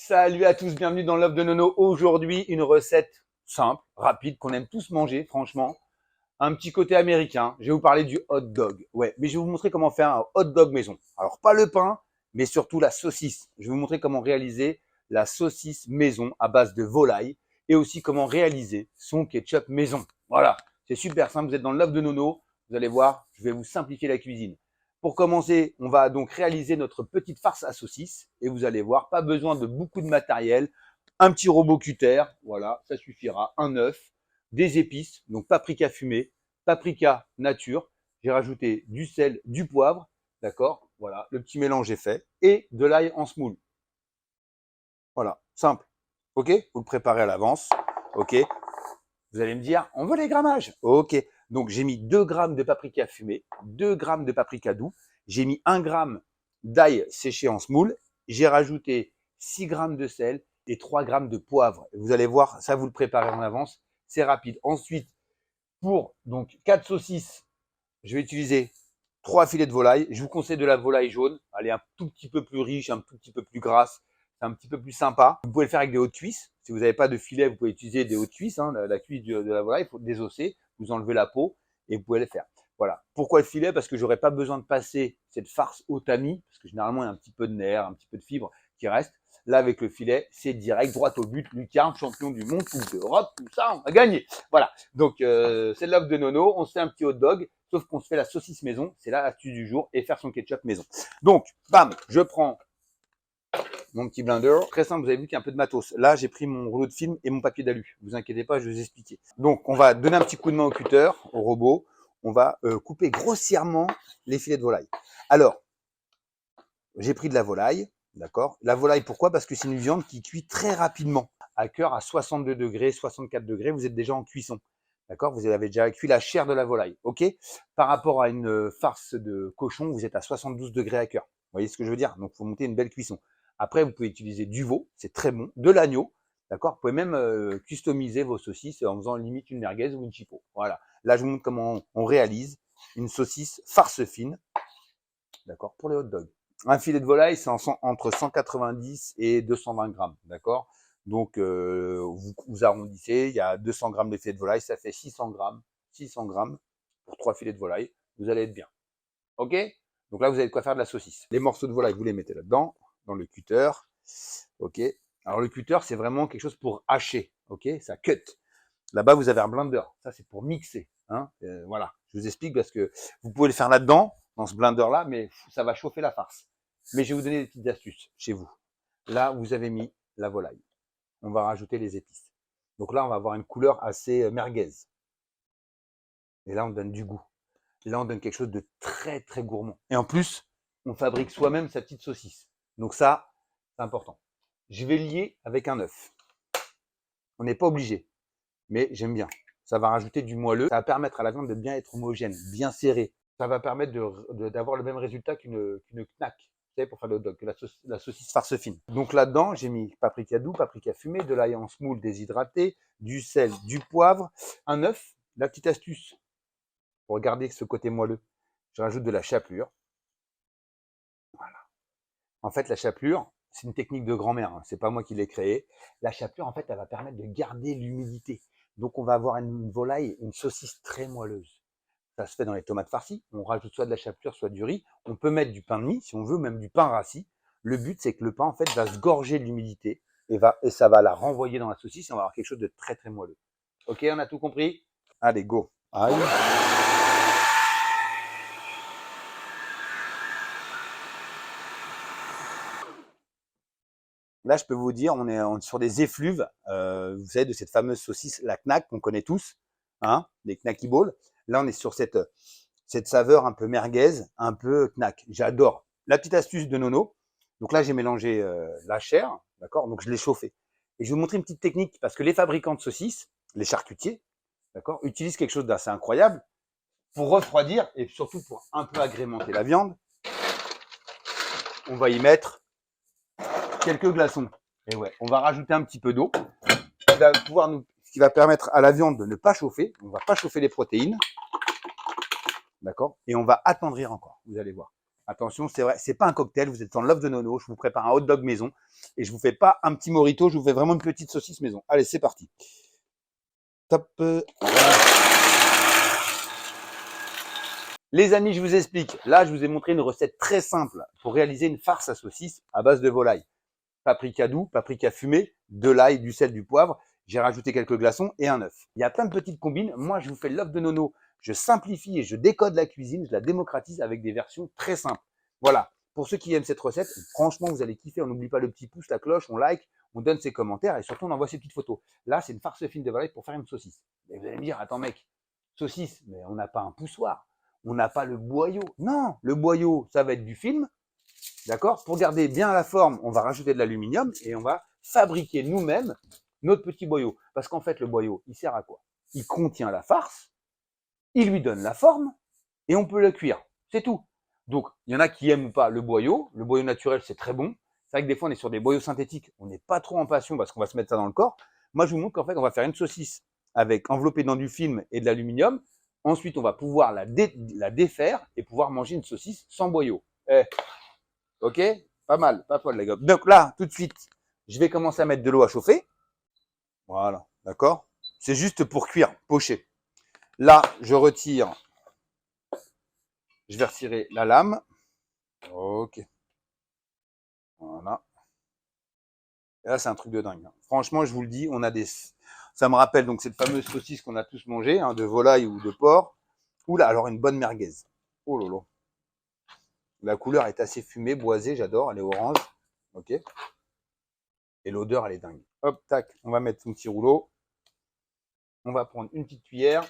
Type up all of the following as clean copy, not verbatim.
Salut à tous, bienvenue dans Love de Nono. Aujourd'hui, une recette simple, rapide, qu'on aime tous manger, franchement. Un petit côté américain. Je vais vous parler du hot dog. Ouais, mais je vais vous montrer comment faire un hot dog maison. Alors, pas le pain, mais surtout la saucisse. Je vais vous montrer comment réaliser la saucisse maison à base de volaille et aussi comment réaliser son ketchup maison. Voilà, c'est super simple. Vous êtes dans le Love de Nono. Vous allez voir, je vais vous simplifier la cuisine. Pour commencer, on va donc réaliser notre petite farce à saucisse et vous allez voir, pas besoin de beaucoup de matériel. Un petit robot cutter, voilà, ça suffira. Un œuf, des épices, donc paprika fumé, paprika nature. J'ai rajouté du sel, du poivre, d'accord. Voilà, le petit mélange est fait et de l'ail en semoule. Voilà, simple. Ok, vous le préparez à l'avance. Ok. Vous allez me dire, on veut les grammages. Ok. Donc, j'ai mis 2 grammes de paprika fumé, 2 grammes de paprika doux. J'ai mis 1 gramme d'ail séché en semoule. J'ai rajouté 6 grammes de sel et 3 grammes de poivre. Vous allez voir, ça, vous le préparez en avance. C'est rapide. Ensuite, pour donc 4 saucisses, je vais utiliser 3 filets de volaille. Je vous conseille de la volaille jaune. Elle est un tout petit peu plus riche, un tout petit peu plus grasse. C'est un petit peu plus sympa. Vous pouvez le faire avec des hautes cuisses. Si vous n'avez pas de filet, vous pouvez utiliser des hautes cuisses. La cuisse de la volaille, il faut désosser. Vous enlevez la peau et vous pouvez le faire. Voilà. Pourquoi le filet? Parce que j'aurais pas besoin de passer cette farce au tamis, parce que généralement il y a un petit peu de nerf, un petit peu de fibre qui reste. Là, avec le filet, c'est direct, droit au but. Lucarne, champion du monde, Coupe d'Europe, tout ça, on a gagné. Voilà. Donc, c'est l'œuvre de Nono. On se fait un petit hot dog, sauf qu'on se fait la saucisse maison. C'est l'astuce du jour et faire son ketchup maison. Donc, bam, je prends mon petit blender. Très simple, vous avez vu qu'il y a un peu de matos. Là, j'ai pris mon rouleau de film et mon papier d'alu. Vous inquiétez pas, je vais vous expliquer. Donc, on va donner un petit coup de main au cutter, au robot. On va couper grossièrement les filets de volaille. Alors, j'ai pris de la volaille, d'accord. La volaille, pourquoi? Parce que c'est une viande qui cuit très rapidement. À cœur, à 62 degrés, 64 degrés, vous êtes déjà en cuisson. D'accord? Vous avez déjà cuit la chair de la volaille. OK? Par rapport à une farce de cochon, vous êtes à 72 degrés à cœur. Vous voyez ce que je veux dire? Donc, il faut monter une belle cuisson. Après, vous pouvez utiliser du veau, c'est très bon, de l'agneau, d'accord? Vous pouvez même customiser vos saucisses en faisant limite une merguez ou une chipot. Voilà. Là, je vous montre comment on réalise une saucisse farce fine, d'accord, pour les hot dogs. Un filet de volaille, c'est entre 190 et 220 grammes, d'accord? Donc, vous arrondissez, il y a 200 grammes de filet de volaille, ça fait 600 grammes pour 3 filets de volaille. Vous allez être bien. OK? Donc là, vous avez de quoi faire de la saucisse. Les morceaux de volaille, vous les mettez là-dedans, dans le cutter. OK? Alors, le cutter, c'est vraiment quelque chose pour hacher. OK? Ça cut. Là-bas, vous avez un blender. Ça, c'est pour mixer. Hein? Voilà. Je vous explique parce que vous pouvez le faire là-dedans, dans ce blender-là, mais ça va chauffer la farce. Mais je vais vous donner des petites astuces chez vous. Là, vous avez mis la volaille. On va rajouter les épices. Donc là, on va avoir une couleur assez merguez. Et là, on donne du goût. Et là, on donne quelque chose de très, très gourmand. Et en plus, on fabrique soi-même sa petite saucisse. Donc ça, c'est important. Je vais lier avec un œuf. On n'est pas obligé, mais j'aime bien. Ça va rajouter du moelleux. Ça va permettre à la viande de bien être homogène, bien serrée. Ça va permettre d'avoir le même résultat qu'une knack, vous savez, pour faire le hot dog, que la saucisse farce fine. Donc là-dedans, j'ai mis paprika doux, paprika fumé, de l'ail en semoule déshydraté, du sel, du poivre, un œuf. La petite astuce pour garder ce côté moelleux, je rajoute de la chapelure. Voilà. En fait, la chapelure, c'est une technique de grand-mère, hein. C'est pas moi qui l'ai créée. La chapelure, en fait, elle va permettre de garder l'humidité. Donc, on va avoir une volaille, une saucisse très moelleuse. Ça se fait dans les tomates farcies. On rajoute soit de la chapelure, soit du riz. On peut mettre du pain de mie, si on veut, même du pain rassis. Le but, c'est que le pain, en fait, va se gorger de l'humidité et ça va la renvoyer dans la saucisse et on va avoir quelque chose de très, très moelleux. OK, on a tout compris? Allez, go. Aïe. Là, je peux vous dire, on est sur des effluves, vous savez, de cette fameuse saucisse, la knack, qu'on connaît tous, hein, les knacky balls. Là, on est sur cette saveur un peu merguez, un peu knack. J'adore. La petite astuce de Nono. Donc là, j'ai mélangé la chair, d'accord? Donc je l'ai chauffée. Et je vais vous montrer une petite technique parce que les fabricants de saucisses, les charcutiers, d'accord, utilisent quelque chose d'assez incroyable pour refroidir et surtout pour un peu agrémenter la viande. On va y mettre quelques glaçons. Et ouais, on va rajouter un petit peu d'eau ce qui va permettre à la viande de ne pas chauffer. On ne va pas chauffer les protéines. D'accord? Et on va attendrir encore. Vous allez voir. Attention, c'est vrai, c'est pas un cocktail, vous êtes en Love de Nono, je vous prépare un hot dog maison et je vous fais pas un petit morito, je vous fais vraiment une petite saucisse maison. Allez, c'est parti. Top. Les amis, je vous explique. Là, je vous ai montré une recette très simple pour réaliser une farce à saucisse à base de volaille. Paprika doux, paprika fumé, de l'ail, du sel, du poivre. J'ai rajouté quelques glaçons et un œuf. Il y a plein de petites combines. Moi, je vous fais l'œuf de Nono. Je simplifie et je décode la cuisine. Je la démocratise avec des versions très simples. Voilà. Pour ceux qui aiment cette recette, franchement, vous allez kiffer. On n'oublie pas le petit pouce, la cloche, on like, on donne ses commentaires et surtout, on envoie ses petites photos. Là, c'est une farce fine de volaille pour faire une saucisse. Et vous allez me dire, attends mec, saucisse, mais on n'a pas un poussoir. On n'a pas le boyau. Non, le boyau, ça va être du film. D'accord? Pour garder bien la forme, on va rajouter de l'aluminium et on va fabriquer nous-mêmes notre petit boyau. Parce qu'en fait, le boyau, il sert à quoi? Il contient la farce, il lui donne la forme et on peut le cuire. C'est tout. Donc, il y en a qui aiment pas le boyau. Le boyau naturel, c'est très bon. C'est vrai que des fois, on est sur des boyaux synthétiques. On n'est pas trop en passion parce qu'on va se mettre ça dans le corps. Moi, je vous montre qu'en fait, on va faire une saucisse avec enveloppée dans du film et de l'aluminium. Ensuite, on va pouvoir la défaire et pouvoir manger une saucisse sans boyau. Ok? Pas mal, pas folle les gars. Donc là, tout de suite, je vais commencer à mettre de l'eau à chauffer. Voilà, d'accord? C'est juste pour cuire, pocher. Là, je retire. Je vais retirer la lame. Ok. Voilà. Et là, c'est un truc de dingue. Franchement, je vous le dis, on a des... Ça me rappelle donc cette fameuse saucisse qu'on a tous mangée, hein, de volaille ou de porc. Oula, alors une bonne merguez. Oh lolo. La couleur est assez fumée, boisée, j'adore. Elle est orange. Ok. Et l'odeur, elle est dingue. Hop, tac. On va mettre son petit rouleau. On va prendre une petite cuillère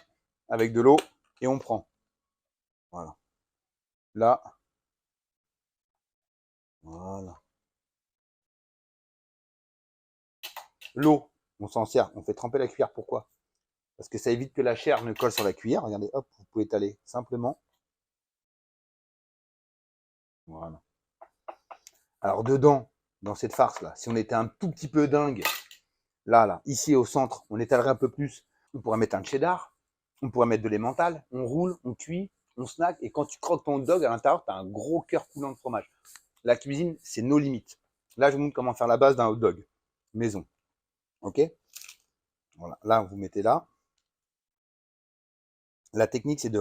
avec de l'eau et on prend. Voilà. Là. Voilà. L'eau, on s'en sert. On fait tremper la cuillère. Pourquoi? Parce que ça évite que la chair ne colle sur la cuillère. Regardez, hop, vous pouvez étaler simplement. Voilà. Alors dedans, dans cette farce-là, si on était un tout petit peu dingue, là, ici au centre, on étalerait un peu plus. On pourrait mettre un cheddar, on pourrait mettre de l'emmental, on roule, on cuit, on snack, et quand tu croques ton hot dog, à l'intérieur, tu as un gros cœur coulant de fromage. La cuisine, c'est nos limites. Là, je vous montre comment faire la base d'un hot dog maison. Ok? Voilà. Là, vous mettez là. La technique, c'est de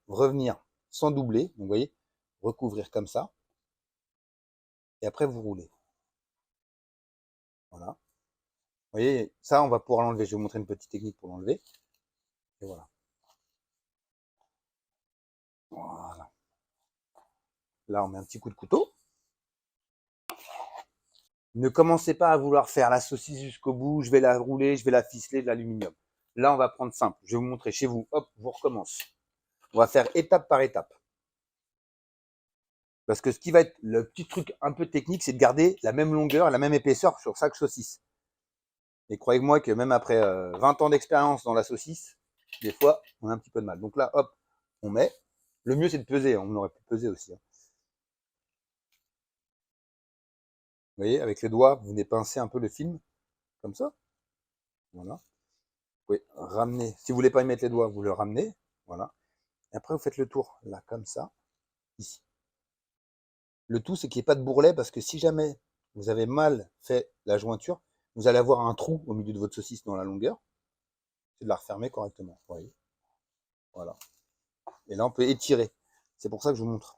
revenir sans doubler. Donc, vous voyez, recouvrir comme ça. Et après, vous roulez. Voilà. Vous voyez, ça, on va pouvoir l'enlever. Je vais vous montrer une petite technique pour l'enlever. Et voilà. Voilà. Là, on met un petit coup de couteau. Ne commencez pas à vouloir faire la saucisse jusqu'au bout. Je vais la rouler, je vais la ficeler de l'aluminium. Là, on va prendre simple. Je vais vous montrer chez vous. Hop, vous recommence. On va faire étape par étape. Parce que ce qui va être le petit truc un peu technique, c'est de garder la même longueur, la même épaisseur sur chaque saucisse. Et croyez-moi que même après 20 ans d'expérience dans la saucisse, des fois, on a un petit peu de mal. Donc là, hop, on met. Le mieux, c'est de peser. On aurait pu peser aussi. Vous voyez, avec les doigts, vous venez pincer un peu le film, comme ça. Voilà. Vous pouvez ramener. Si vous voulez pas y mettre les doigts, vous le ramenez. Voilà. Et après, vous faites le tour, là, comme ça, ici. Le tout, c'est qu'il n'y ait pas de bourrelet, parce que si jamais vous avez mal fait la jointure, vous allez avoir un trou au milieu de votre saucisse dans la longueur. C'est de la refermer correctement. Vous voyez. Voilà. Et là, on peut étirer. C'est pour ça que je vous montre.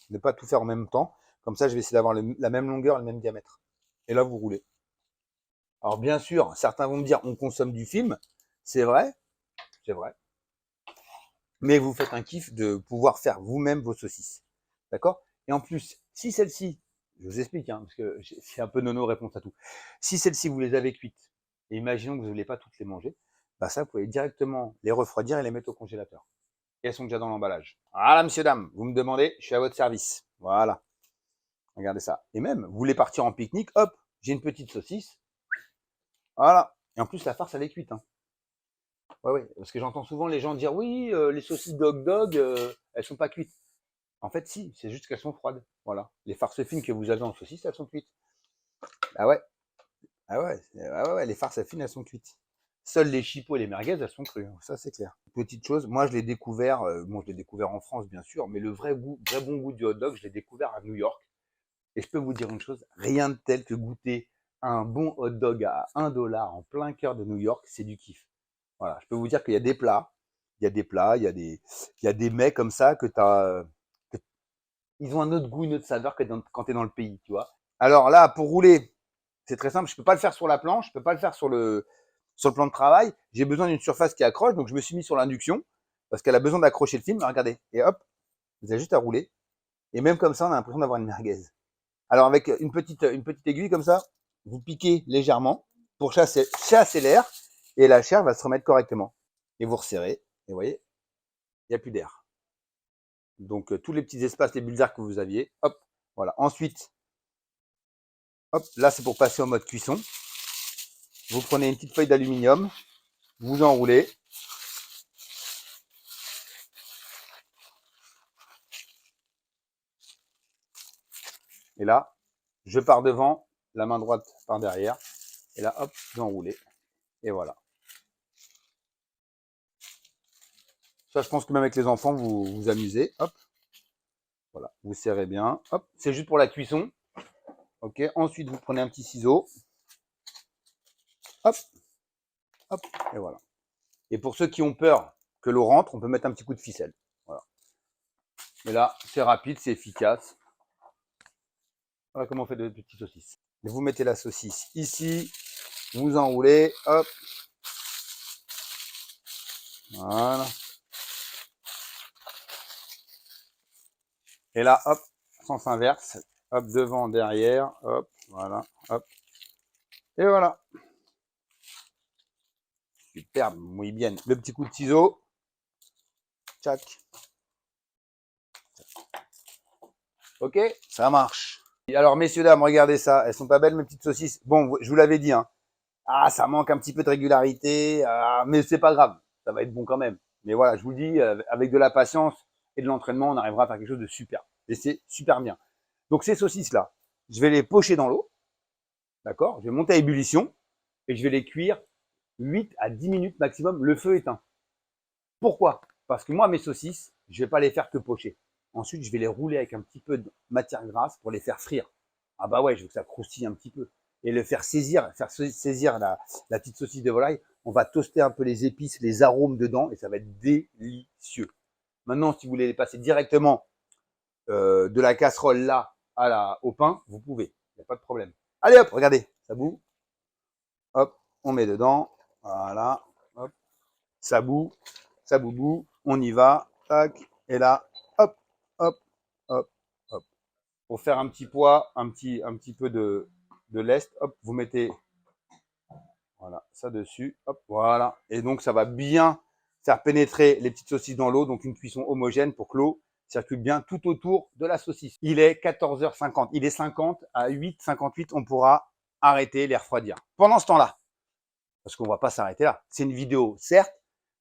Ne pas tout faire en même temps. Comme ça, je vais essayer d'avoir la même longueur, le même diamètre. Et là, vous roulez. Alors, bien sûr, certains vont me dire, on consomme du film. C'est vrai. C'est vrai. Mais vous faites un kiff de pouvoir faire vous-même vos saucisses. D'accord? Et en plus, si celle-ci, je vous explique, hein, parce que c'est un peu nono réponse à tout. Si celle-ci, vous les avez cuites, et imaginons que vous ne voulez pas toutes les manger, bah ça, vous pouvez directement les refroidir et les mettre au congélateur. Et elles sont déjà dans l'emballage. Voilà, monsieur, dame, vous me demandez, je suis à votre service. Voilà. Regardez ça. Et même, vous voulez partir en pique-nique, hop, j'ai une petite saucisse. Voilà. Et en plus, la farce, elle est cuite. Hein. Ouais, parce que j'entends souvent les gens dire, oui, les saucisses dog, elles sont pas cuites. En fait, si, c'est juste qu'elles sont froides. Voilà. Les farces fines que vous avez en saucisse, elles sont cuites. Ah ouais. Ah ouais, les farces fines, elles sont cuites. Seuls les chipots et les merguez, elles sont crues, hein, ça c'est clair. Petite chose, moi je l'ai découvert, bon je l'ai découvert en France bien sûr, mais le vrai goût, vrai bon goût du hot dog, je l'ai découvert à New York. Et je peux vous dire une chose, rien de tel que goûter un bon hot dog à 1 $ en plein cœur de New York, c'est du kiff. Voilà, je peux vous dire qu'il y a des plats, il y a des mets comme ça ils ont un autre goût, une autre saveur que quand tu es dans le pays, tu vois. Alors là, pour rouler, c'est très simple, je peux pas le faire sur la planche, je peux pas le faire sur le plan de travail. J'ai besoin d'une surface qui accroche, donc je me suis mis sur l'induction parce qu'elle a besoin d'accrocher le film. Regardez, et hop, vous avez juste à rouler. Et même comme ça, on a l'impression d'avoir une merguez. Alors avec une petite aiguille comme ça, vous piquez légèrement pour chasser l'air et la chair va se remettre correctement. Et vous resserrez, et vous voyez, il n'y a plus d'air. Donc tous les petits espaces, les bulles d'air que vous aviez, hop, voilà. Ensuite, hop, là c'est pour passer au mode cuisson. Vous prenez une petite feuille d'aluminium, vous enroulez. Et là, je pars devant, la main droite par derrière. Et là, hop, vous enroulez. Et voilà. Ça, je pense que même avec les enfants, vous vous amusez. Hop, voilà, vous serrez bien. Hop, c'est juste pour la cuisson. Ok. Ensuite, vous prenez un petit ciseau. Hop, hop, et voilà. Et pour ceux qui ont peur que l'eau rentre, on peut mettre un petit coup de ficelle. Voilà. Mais là, c'est rapide, c'est efficace. Voilà comment on fait de petites saucisses. Vous mettez la saucisse ici, vous enroulez, hop. Voilà. Et là, hop, sens inverse, hop, devant, derrière, hop, voilà, hop. Et voilà. Super, muy bien. Le petit coup de ciseau. Tchac. Ok, ça marche. Alors, messieurs, dames, regardez ça. Elles sont pas belles, mes petites saucisses. Bon, je vous l'avais dit, hein. Ah, ça manque un petit peu de régularité, mais c'est pas grave. Ça va être bon quand même. Mais voilà, je vous dis, avec de la patience et de l'entraînement, on arrivera à faire quelque chose de super. Et c'est super bien. Donc, ces saucisses-là, je vais les pocher dans l'eau. D'accord? Je vais monter à ébullition et je vais les cuire 8 à 10 minutes maximum, le feu éteint. Pourquoi? Parce que moi, mes saucisses, je vais pas les faire que pocher. Ensuite, je vais les rouler avec un petit peu de matière grasse pour les faire frire. Ah bah ouais, je veux que ça croustille un petit peu. Et le faire saisir la petite saucisse de volaille. On va toaster un peu les épices, les arômes dedans et ça va être délicieux. Maintenant, si vous voulez les passer directement de la casserole là au pain, vous pouvez. Il n'y a pas de problème. Allez hop, regardez, ça bout. Hop, on met dedans. Voilà. Hop, ça bout. Ça boubou, on y va, tac, et là, hop, hop, hop, hop. Pour faire un petit poids, un petit peu de lest, hop, vous mettez, voilà, ça dessus, hop, voilà. Et donc, ça va bien faire pénétrer les petites saucisses dans l'eau, donc une cuisson homogène pour que l'eau circule bien tout autour de la saucisse. Il est 14h50, il est 50, à 8h58, on pourra arrêter les refroidir. Pendant ce temps-là, parce qu'on ne va pas s'arrêter là, c'est une vidéo, certes,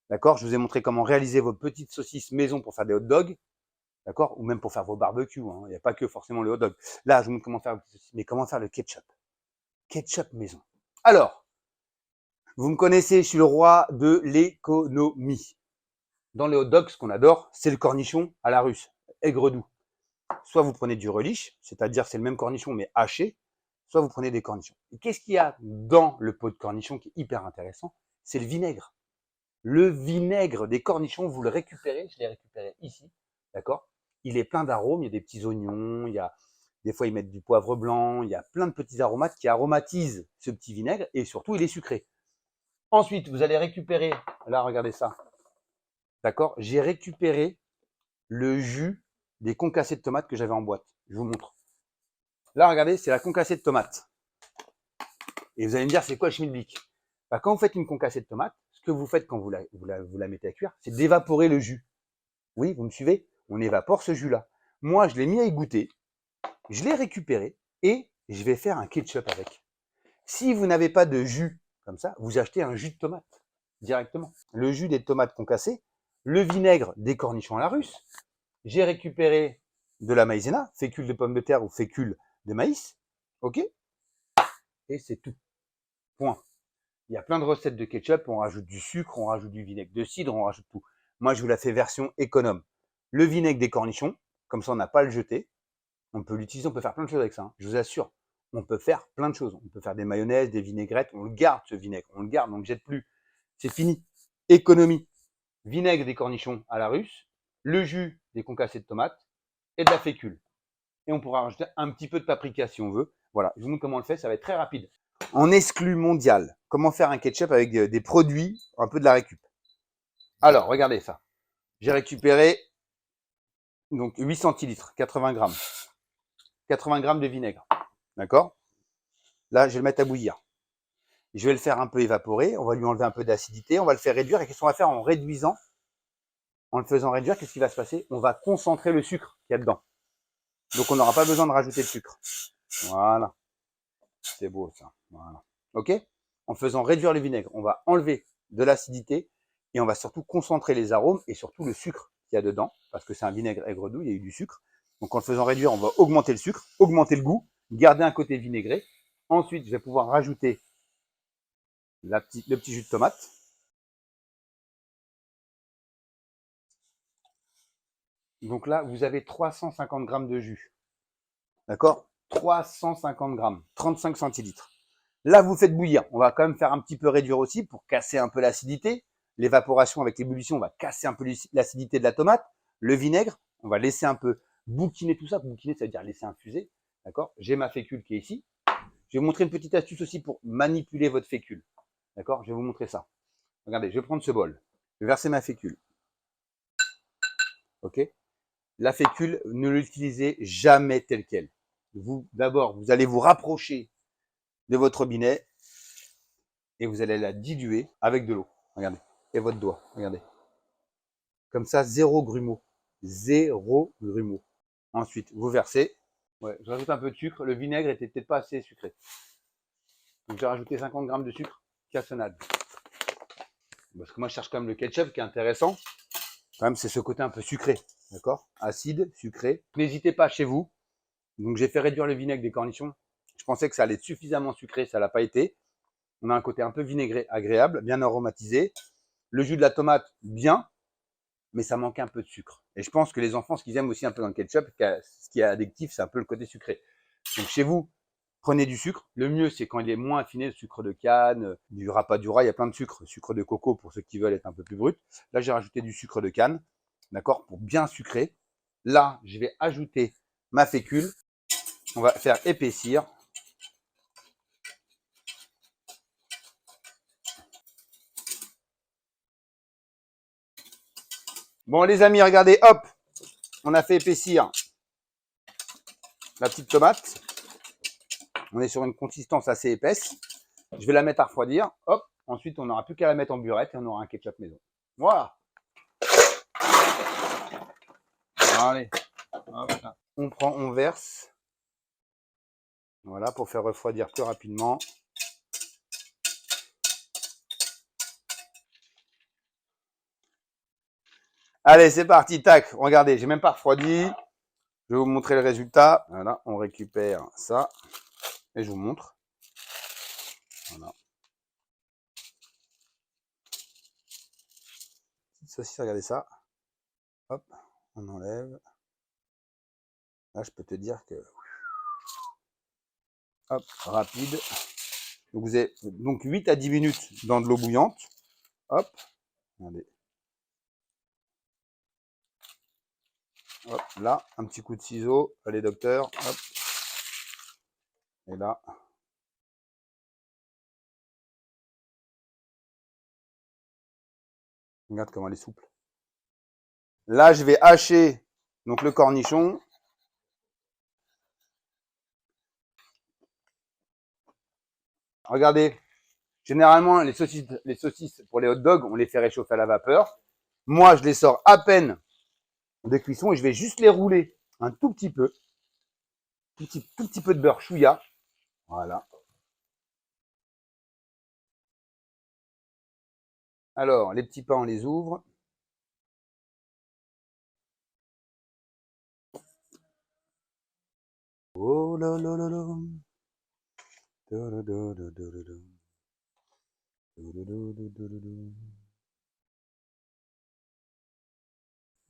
d'accord, je vous ai montré comment réaliser vos petites saucisses maison pour faire des hot dogs, d'accord, ou même pour faire vos barbecues, hein. Il n'y a pas que forcément le hot dog. Là, je vous montre comment faire, mais comment faire le ketchup. Ketchup maison. Alors, vous me connaissez, je suis le roi de l'économie. Dans les hot dogs, ce qu'on adore, c'est le cornichon à la russe, aigre doux. Soit vous prenez du relish, c'est-à-dire c'est le même cornichon mais haché, soit vous prenez des cornichons. Et qu'est-ce qu'il y a dans le pot de cornichon qui est hyper intéressant? C'est le vinaigre. Le vinaigre des cornichons, vous le récupérez, je l'ai récupéré ici, d'accord? Il est plein d'arômes, il y a des petits oignons, il y a des fois ils mettent du poivre blanc, il y a plein de petits aromates qui aromatisent ce petit vinaigre et surtout il est sucré. Ensuite, vous allez récupérer, là regardez ça, d'accord? J'ai récupéré le jus des concassés de tomates que j'avais en boîte. Je vous montre. Là regardez, c'est la concassée de tomate. Et vous allez me dire, c'est quoi le schmilblick? Bah, quand vous faites une concassée de tomate, ce que vous faites quand vous la mettez à cuire, c'est d'évaporer le jus. Oui, vous me suivez? On évapore ce jus-là. Moi, je l'ai mis à égoutter, je l'ai récupéré et je vais faire un ketchup avec. Si vous n'avez pas de jus comme ça, vous achetez un jus de tomate directement. Le jus des tomates concassées, le vinaigre des cornichons à la russe, j'ai récupéré de la maïzena, fécule de pomme de terre ou fécule de maïs, ok? Et c'est tout. Point. Il y a plein de recettes de ketchup, on rajoute du sucre, on rajoute du vinaigre de cidre, on rajoute tout. Moi, je vous la fais version économe. Le vinaigre des cornichons, comme ça, on n'a pas à le jeter. On peut l'utiliser, on peut faire plein de choses avec ça. Hein. Je vous assure, on peut faire plein de choses. On peut faire des mayonnaises, des vinaigrettes. On le garde, ce vinaigre. On le garde, on ne le jette plus. C'est fini. Économie. Vinaigre des cornichons à la russe, le jus des concassés de tomates et de la fécule. Et on pourra rajouter un petit peu de paprika si on veut. Voilà, je vous montre comment on le fait, ça va être très rapide. En exclu mondial, comment faire un ketchup avec des produits, un peu de la récup. Alors, regardez ça. J'ai récupéré donc 8 centilitres, 80 grammes. 80 grammes de vinaigre. D'accord? Là, je vais le mettre à bouillir. Je vais le faire un peu évaporer. On va lui enlever un peu d'acidité. On va le faire réduire. Et qu'est-ce qu'on va faire en réduisant? En le faisant réduire, qu'est-ce qui va se passer? On va concentrer le sucre qu'il y a dedans. Donc, on n'aura pas besoin de rajouter de sucre. Voilà. C'est beau, ça. Voilà. OK? En faisant réduire le vinaigre, on va enlever de l'acidité et on va surtout concentrer les arômes et surtout le sucre qu'il y a dedans, parce que c'est un vinaigre aigre-doux, il y a eu du sucre. Donc, en le faisant réduire, on va augmenter le sucre, augmenter le goût, garder un côté vinaigré. Ensuite, je vais pouvoir rajouter le petit jus de tomate. Donc là, vous avez 350 grammes de jus. D'accord? 350 grammes, 35 centilitres. Là, vous faites bouillir. On va quand même faire un petit peu réduire aussi pour casser un peu l'acidité. L'évaporation avec l'ébullition, on va casser un peu l'acidité de la tomate. Le vinaigre, on va laisser un peu bouquiner tout ça. Bouquiner, ça veut dire laisser infuser. D'accord? J'ai ma fécule qui est ici. Je vais vous montrer une petite astuce aussi pour manipuler votre fécule. D'accord? Je vais vous montrer ça. Regardez, je vais prendre ce bol. Je vais verser ma fécule. OK? La fécule, ne l'utilisez jamais telle quelle. D'abord, vous allez vous rapprocher de votre robinet et vous allez la diluer avec de l'eau. Regardez. Et votre doigt. Regardez. Comme ça, zéro grumeau. Zéro grumeau. Ensuite, vous versez. Ouais, je rajoute un peu de sucre. Le vinaigre était peut-être pas assez sucré. Donc, j'ai rajouté 50 grammes de sucre cassonade. Parce que moi, je cherche quand même le ketchup qui est intéressant. Quand même, c'est ce côté un peu sucré. D'accord? Acide, sucré. N'hésitez pas chez vous. Donc, j'ai fait réduire le vinaigre des cornichons. Je pensais que ça allait être suffisamment sucré. Ça l'a pas été. On a un côté un peu vinaigré, agréable, bien aromatisé. Le jus de la tomate, bien, mais ça manquait un peu de sucre. Et je pense que les enfants, ce qu'ils aiment aussi un peu dans le ketchup, ce qui est addictif, c'est un peu le côté sucré. Donc chez vous, prenez du sucre. Le mieux, c'est quand il est moins affiné, le sucre de canne, du rapadura, il y a plein de sucre. Sucre de coco pour ceux qui veulent être un peu plus brut. Là, j'ai rajouté du sucre de canne, d'accord, pour bien sucrer. Là, je vais ajouter ma fécule. On va faire épaissir. Bon, les amis, regardez, hop, on a fait épaissir la petite tomate. On est sur une consistance assez épaisse. Je vais la mettre à refroidir. Hop. Ensuite, on n'aura plus qu'à la mettre en burette et on aura un ketchup maison. Voilà. Allez. Hop là. On prend, on verse. Voilà, pour faire refroidir plus rapidement. Allez, c'est parti. Tac. Regardez, j'ai même pas refroidi. Je vais vous montrer le résultat. Voilà, on récupère ça. Et je vous montre. Voilà. Ceci, regardez ça. Hop, on enlève. Là, je peux te dire que... Hop, rapide. Donc, vous avez donc 8 à 10 minutes dans de l'eau bouillante. Hop, regardez. Hop, là, un petit coup de ciseau. Allez, docteur. Hop. Et là. Regarde comment elle est souple. Là, je vais hacher donc le cornichon. Regardez, généralement, les saucisses pour les hot dogs, on les fait réchauffer à la vapeur. Moi, je les sors à peine de cuisson et je vais juste les rouler un tout petit peu. Tout petit peu de beurre chouïa. Voilà. Alors, les petits pains, on les ouvre. Oh là là là là. On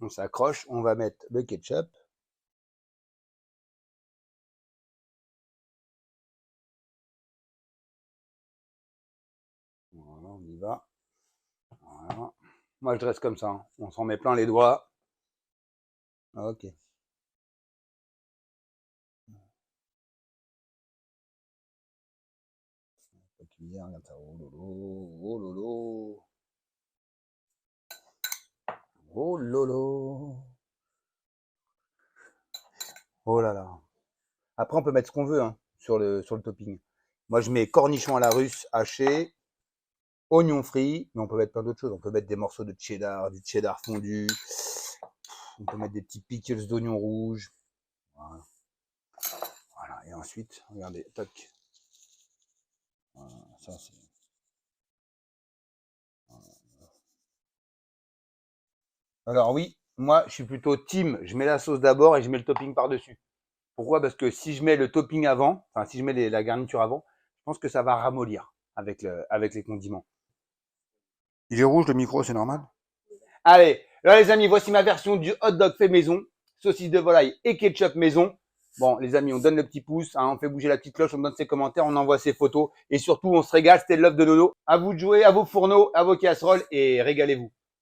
s'accroche, on va mettre le ketchup. Voilà, on y va. Voilà. Moi, je reste comme ça, hein. On s'en met plein les doigts. Ok. Regarde ça. Oh lolo, oh lolo, oh lolo, oh là là. Après, on peut mettre ce qu'on veut, hein, sur le topping. Moi, je mets cornichons à la russe hachés, oignons frits, mais on peut mettre plein d'autres choses. On peut mettre des morceaux de cheddar, du cheddar fondu. On peut mettre des petits pickles d'oignons rouges. Voilà. Voilà. Et ensuite, regardez, toc. Voilà, ça c'est. Alors oui, moi, je suis plutôt team. Je mets la sauce d'abord et je mets le topping par-dessus. Pourquoi? Parce que si je mets le topping avant, enfin si je mets la garniture avant, je pense que ça va ramollir avec les condiments. Il est rouge le micro, c'est normal? Allez, là les amis, voici ma version du hot dog fait maison, saucisse de volaille et ketchup maison. Bon, les amis, on donne le petit pouce, hein, on fait bouger la petite cloche, on donne ses commentaires, on envoie ses photos et surtout on se régale. C'était l'œuf de Nono. À vous de jouer, à vos fourneaux, à vos casseroles et régalez-vous.